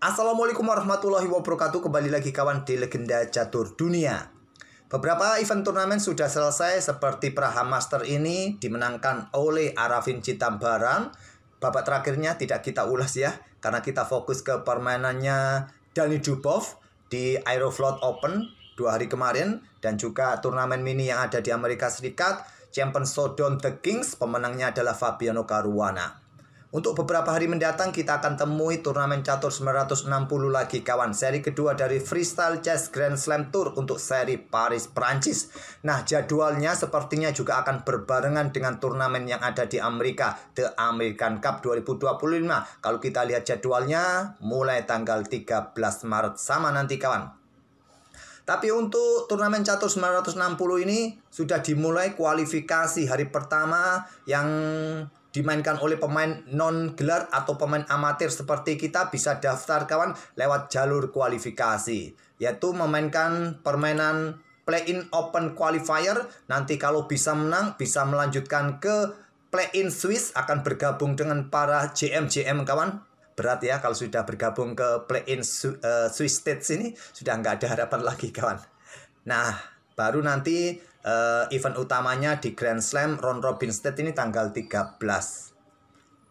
Assalamualaikum warahmatullahi wabarakatuh. Kembali lagi kawan di Legenda Catur Dunia. Beberapa event turnamen sudah selesai, seperti Praha Master ini dimenangkan oleh Arafin Citambaran. Babak terakhirnya tidak kita ulas ya, karena kita fokus ke permainannya Dani Dubov di Aeroflot Open 2 hari kemarin, dan juga turnamen mini yang ada di Amerika Serikat, Champion Showdown The Kings. Pemenangnya adalah Fabiano Caruana. Untuk beberapa hari mendatang kita akan temui turnamen catur 960 lagi kawan. Seri kedua dari Freestyle Chess Grand Slam Tour untuk seri Paris, Prancis. Nah, jadwalnya sepertinya juga akan berbarengan dengan turnamen yang ada di Amerika, The American Cup 2025. Kalau kita lihat jadwalnya, mulai tanggal 13 Maret sama nanti kawan. Tapi untuk turnamen catur 960 ini sudah dimulai kualifikasi hari pertama yang dimainkan oleh pemain non-gelar atau pemain amatir seperti kita. Bisa daftar kawan lewat jalur kualifikasi, yaitu memainkan permainan play-in open qualifier. Nanti kalau bisa menang, bisa melanjutkan ke play-in Swiss, akan bergabung dengan para JM kawan. Berat ya kalau sudah bergabung ke play-in Swiss Stage ini, sudah nggak ada harapan lagi kawan. Nah, baru nanti event utamanya di Grand Slam Round Robin Stage ini tanggal 13.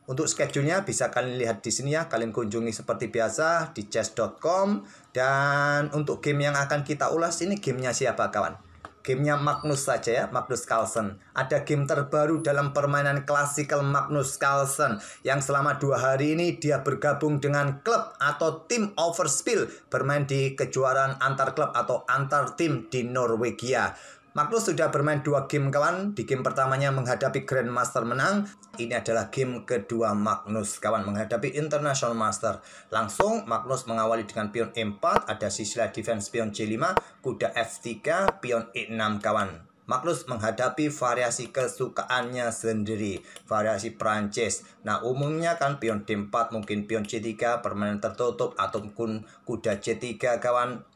Untuk schedule-nya bisa kalian lihat di sini ya, kalian kunjungi seperti biasa di chess.com. Dan untuk game yang akan kita ulas ini, gamenya siapa kawan? Gamenya Magnus saja ya, Magnus Carlsen. Ada game terbaru dalam permainan klasikal Magnus Carlsen, yang selama 2 hari ini dia bergabung dengan klub atau tim Overspill, bermain di kejuaraan antar klub atau antar tim di Norwegia. Magnus sudah bermain 2 game kawan. Di game pertamanya menghadapi Grandmaster menang. Ini adalah game kedua Magnus kawan menghadapi International Master. Langsung Magnus mengawali dengan pion E4, ada sisilah defense pion C5, kuda F3, pion E6 kawan. Magnus menghadapi variasi kesukaannya sendiri, variasi Prancis. Nah, umumnya kan pion D4, mungkin pion C3, permainan tertutup, ataupun kuda C3 kawan,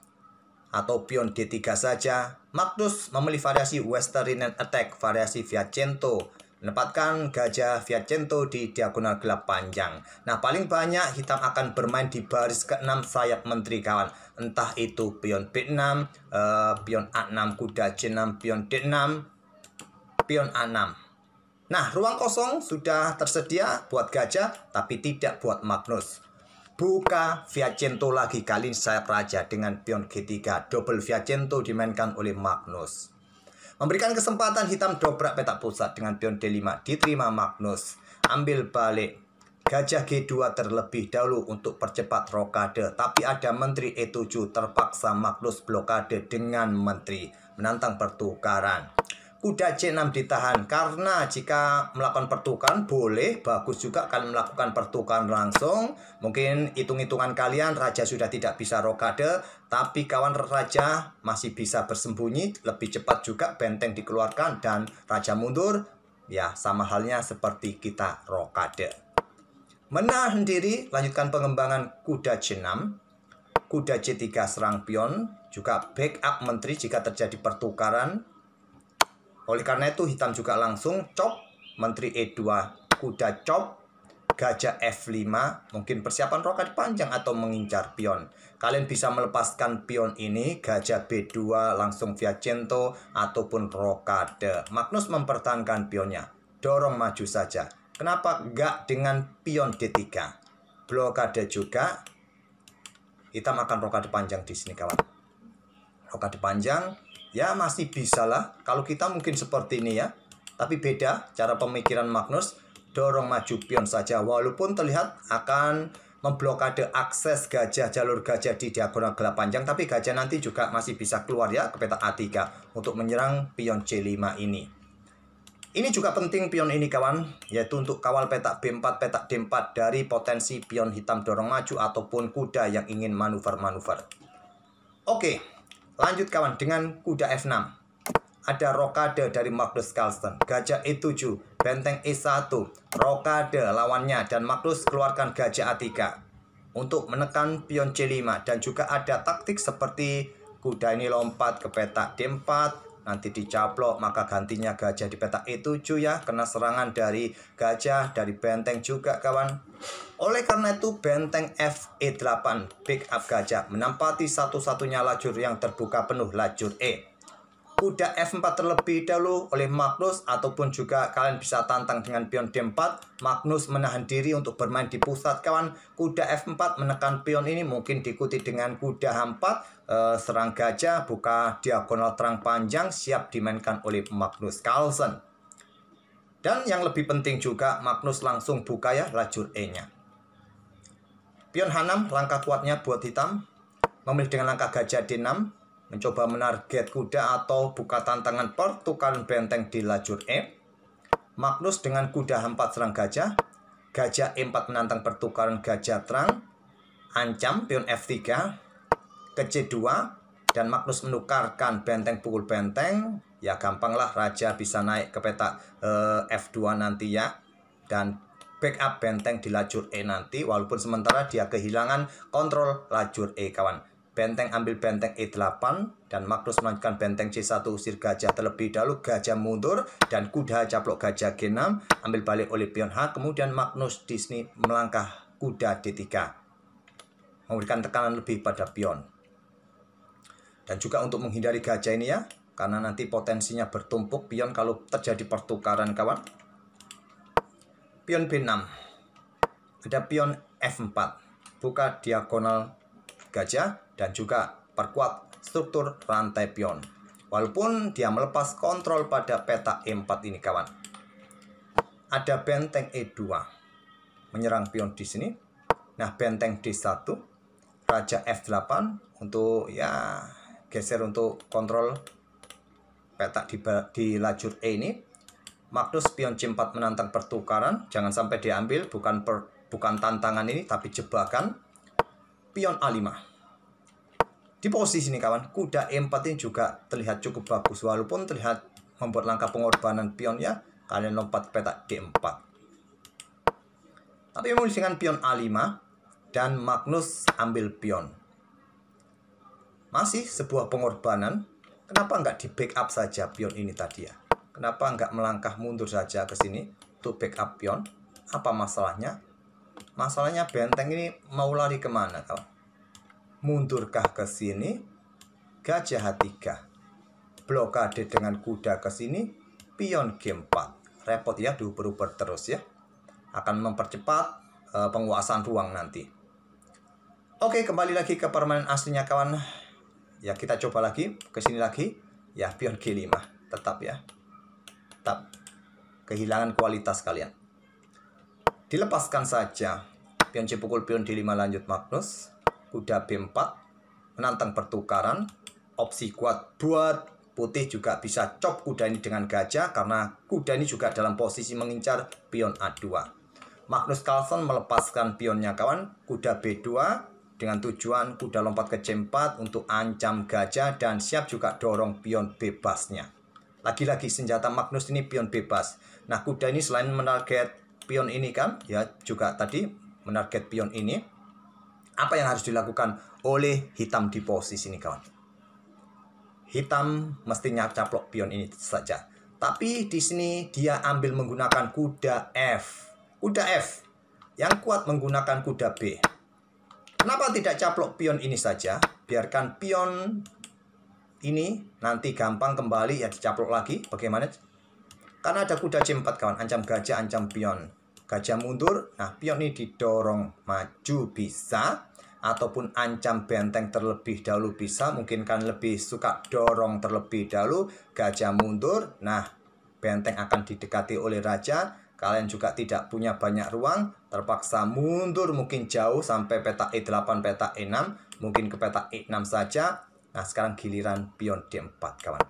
atau pion D3 saja. Magnus memilih variasi Western Attack, variasi Fianchetto, menempatkan gajah Fianchetto di diagonal gelap panjang. Nah, paling banyak hitam akan bermain di baris ke-6 sayap menteri kawan. Entah itu pion B6, pion A6, kuda C6, pion D6, pion A6. Nah, ruang kosong sudah tersedia buat gajah, tapi tidak buat Magnus. Buka Fianchetto lagi, kali ini sayap raja dengan pion G3. Double Fianchetto dimainkan oleh Magnus. Memberikan kesempatan hitam dobrak petak pusat dengan pion D5. Diterima Magnus. Ambil balik. Gajah G2 terlebih dahulu untuk percepat rokade. Tapi ada menteri E7. Terpaksa Magnus blokade dengan menteri. Menantang pertukaran. Kuda C6 ditahan, karena jika melakukan pertukaran boleh, bagus juga kalian melakukan pertukaran langsung. Mungkin hitung-hitungan kalian raja sudah tidak bisa rokade, tapi kawan raja masih bisa bersembunyi. Lebih cepat juga benteng dikeluarkan dan raja mundur. Ya, sama halnya seperti kita rokade. Menahan diri, lanjutkan pengembangan kuda C6. Kuda C3 serang pion, juga backup menteri jika terjadi pertukaran. Oleh karena itu hitam juga langsung chop, menteri E2, kuda chop, gajah F5, mungkin persiapan rokade panjang atau mengincar pion. Kalian bisa melepaskan pion ini, gajah B2, langsung Fianchetto, ataupun rokade. Magnus mempertahankan pionnya, dorong maju saja. Kenapa enggak dengan pion D3? Blokade juga. Hitam akan rokade panjang di sini kawan. Rokade panjang. Ya, masih bisa lah. Kalau kita mungkin seperti ini ya. Tapi beda cara pemikiran Magnus. Dorong maju pion saja. Walaupun terlihat akan memblokade akses gajah, jalur gajah di diagonal gelap panjang. Tapi gajah nanti juga masih bisa keluar ya ke petak A3 untuk menyerang pion C5 ini. Ini juga penting pion ini kawan. Yaitu untuk kawal petak B4, petak D4 dari potensi pion hitam dorong maju ataupun kuda yang ingin manuver-manuver. Oke. Lanjut kawan dengan kuda F6. Ada rokade dari Magnus Carlsen. Gajah E7, benteng E1, rokade lawannya, dan Magnus keluarkan gajah A3 untuk menekan pion C5. Dan juga ada taktik seperti kuda ini lompat ke petak D4, nanti dicaplok, maka gantinya gajah di petak E7 ya, kena serangan dari gajah, dari benteng juga kawan. Oleh karena itu benteng FE8 backup gajah menempati satu-satunya lajur yang terbuka penuh, lajur E. Kuda F4 terlebih dahulu oleh Magnus, ataupun juga kalian bisa tantang dengan pion D4. Magnus menahan diri untuk bermain di pusat kawan. Kuda F4 menekan pion ini, mungkin diikuti dengan kuda H4, serang gajah, buka diagonal terang panjang, siap dimainkan oleh Magnus Carlsen. Dan yang lebih penting juga Magnus langsung buka ya lajur E-nya. Pion H6 langkah kuatnya buat hitam, memilih dengan langkah gajah D6, mencoba menarget kuda atau buka tantangan pertukaran benteng di lajur E. Magnus dengan kuda H4 serang gajah. Gajah E4 menantang pertukaran gajah terang. Ancam pion F3 ke C2. Dan Magnus menukarkan benteng pukul benteng. Ya gampanglah, raja bisa naik ke petak F2 nanti ya. Dan backup benteng di lajur E nanti. Walaupun sementara dia kehilangan kontrol lajur E kawan. Benteng ambil benteng E8 dan Magnus melanjutkan benteng C1 usir gajah terlebih dahulu, gajah mundur dan kuda caplok gajah G6, ambil balik oleh pion H, kemudian Magnus di sini melangkah kuda D3, memberikan tekanan lebih pada pion. Dan juga untuk menghindari gajah ini ya, karena nanti potensinya bertumpuk pion kalau terjadi pertukaran kawan. Pion B6, ada pion F4, buka diagonal gajah dan juga perkuat struktur rantai pion. Walaupun dia melepas kontrol pada peta E4 ini kawan. Ada benteng E2 menyerang pion di sini. Nah, benteng D1, raja F8 untuk ya geser untuk kontrol petak di lajur E ini. Magnus pion C4 menantang pertukaran, jangan sampai diambil, bukan tantangan ini tapi jebakan. Pion A5. Di posisi ini kawan, kuda E4 ini juga terlihat cukup bagus, walaupun terlihat membuat langkah pengorbanan pion ya. Kalian lompat ke petak D4. Tapi memulai dengan pion A5 dan Magnus ambil pion. Masih sebuah pengorbanan. Kenapa nggak di backup saja pion ini tadi ya? Kenapa nggak melangkah mundur saja ke sini untuk backup pion? Apa masalahnya? Masalahnya benteng ini mau lari kemana kawan? Mundurkah ke sini? Gajah H3. Blokade dengan kuda ke sini. Pion G4. Repot ya, diuber-uber terus ya. Akan mempercepat penguasaan ruang nanti. Oke, kembali lagi ke permainan aslinya kawan. Ya, kita coba lagi. Ke sini lagi. Ya, pion G5. Tetap ya. Tetap. Kehilangan kualitas kalian. Dilepaskan saja. Pion C pukul pion D5 lanjut Magnus. Kuda B4 menantang pertukaran. Opsi kuat buat putih juga bisa chop kuda ini dengan gajah, karena kuda ini juga dalam posisi mengincar pion A2. Magnus Carlsen melepaskan pionnya kawan. Kuda B2 dengan tujuan kuda lompat ke C4 untuk ancam gajah dan siap juga dorong pion bebasnya. Lagi-lagi senjata Magnus ini pion bebas. Nah, kuda ini selain menarget pion ini kan, ya juga tadi menarget pion ini. Apa yang harus dilakukan oleh hitam di posisi ini kawan? Hitam mestinya caplok pion ini saja. Tapi di sini dia ambil menggunakan kuda F. Kuda F yang kuat menggunakan kuda B. Kenapa tidak caplok pion ini saja? Biarkan pion ini nanti gampang kembali ya dicaplok lagi. Bagaimana? Karena ada kuda C4 kawan, ancam gajah, ancam pion. Gajah mundur, nah pion ini didorong maju bisa, ataupun ancam benteng terlebih dahulu bisa. Mungkin kan lebih suka dorong terlebih dahulu, gajah mundur, nah benteng akan didekati oleh raja. Kalian juga tidak punya banyak ruang, terpaksa mundur mungkin jauh sampai petak E8, petak E6, mungkin ke petak E6 saja. Nah, sekarang giliran pion D4 kawan.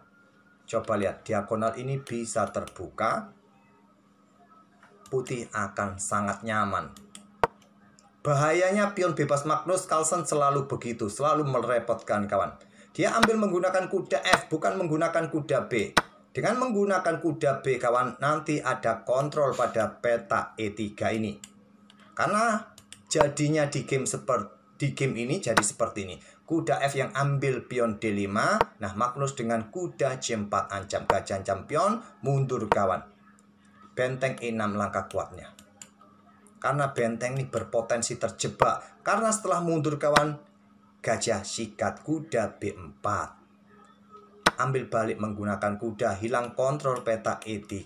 Coba lihat, diagonal ini bisa terbuka. Putih akan sangat nyaman. Bahayanya pion bebas Magnus Carlsen selalu begitu, selalu merepotkan kawan. Dia ambil menggunakan kuda F, bukan menggunakan kuda B. Dengan menggunakan kuda B kawan, nanti ada kontrol pada peta E3 ini. Karena jadinya di game ini jadi seperti ini. kuda F yang ambil pion D5. Nah, Magnus dengan kuda C4 ancam gajah, ancam pion, mundur kawan. Benteng E6 langkah kuatnya. Karena benteng ini berpotensi terjebak. Karena setelah mundur kawan, gajah sikat kuda B4. Ambil balik menggunakan kuda, hilang kontrol peta E3.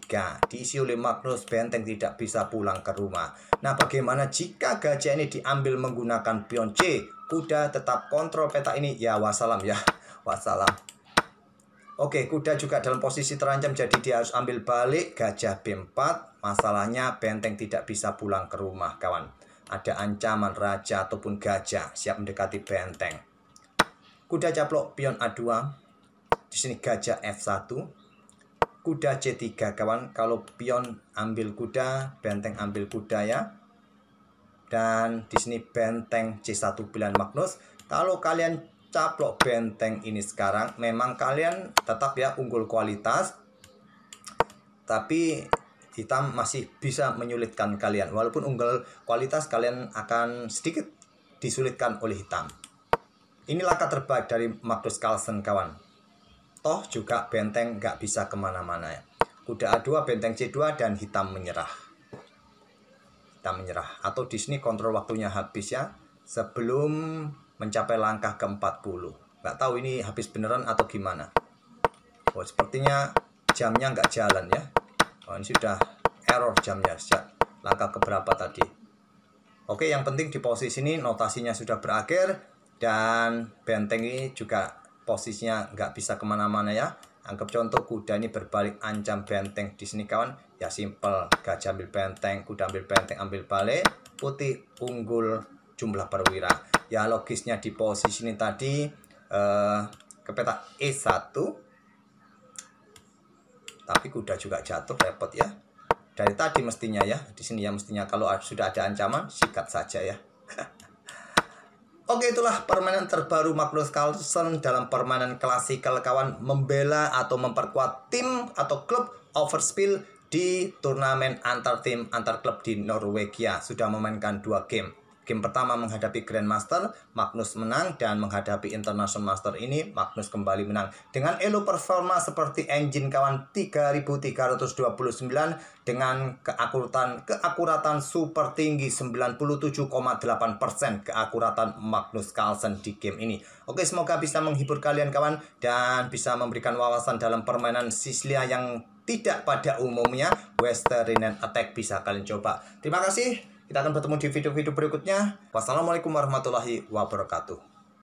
Diisi oleh Magnus, benteng tidak bisa pulang ke rumah. Nah, bagaimana jika gajah ini diambil menggunakan pion C? Kuda tetap kontrol peta ini. Ya, wassalam ya. Wassalam. Oke, kuda juga dalam posisi terancam, jadi dia harus ambil balik gajah B4. Masalahnya benteng tidak bisa pulang ke rumah, kawan. Ada ancaman raja ataupun gajah siap mendekati benteng. Kuda caplok pion A2. Di sini gajah F1. Kuda C3 kawan. Kalau pion ambil kuda, benteng ambil kuda ya. Dan di sini benteng C1 pilihan Magnus. Kalau kalian caplok benteng ini sekarang, memang kalian tetap ya unggul kualitas. Tapi hitam masih bisa menyulitkan kalian. Walaupun unggul kualitas, kalian akan sedikit disulitkan oleh hitam. Ini langkah terbaik dari Magnus Carlsen kawan. Toh juga benteng nggak bisa kemana-mana ya. Kuda A2, benteng C2, dan hitam menyerah. Hitam menyerah. Atau di sini kontrol waktunya habis ya. Sebelum mencapai langkah ke-40. Nggak tahu ini habis beneran atau gimana. Oh, sepertinya jamnya nggak jalan ya. Oh, ini sudah error jamnya. Langkah keberapa tadi. Oke, yang penting di posisi ini notasinya sudah berakhir. Dan benteng ini juga posisinya nggak bisa kemana-mana ya. Anggap contoh kuda ini berbalik ancam benteng di sini kawan. Ya simple, gajah ambil benteng, kuda ambil benteng, ambil balik. Putih unggul jumlah perwira. Ya logisnya di posisi ini tadi ke peta E1. Tapi kuda juga jatuh, repot ya. Dari tadi mestinya ya. Di sini ya mestinya kalau sudah ada ancaman sikat saja ya. Oke, itulah permainan terbaru Magnus Carlsen dalam permainan klasikal kawan, membela atau memperkuat tim atau klub Overspill di turnamen antar tim antar klub di Norwegia. Sudah memainkan 2 game. Game pertama menghadapi Grandmaster, Magnus menang, dan menghadapi International Master ini Magnus kembali menang dengan elo performa seperti engine kawan 3329 dengan keakuratan super tinggi 97,8% keakuratan Magnus Carlsen di game ini. Oke, semoga bisa menghibur kalian kawan dan bisa memberikan wawasan dalam permainan Sicily yang tidak pada umumnya. Western Attack bisa kalian coba. Terima kasih. Kita akan bertemu di video-video berikutnya. Wassalamualaikum warahmatullahi wabarakatuh.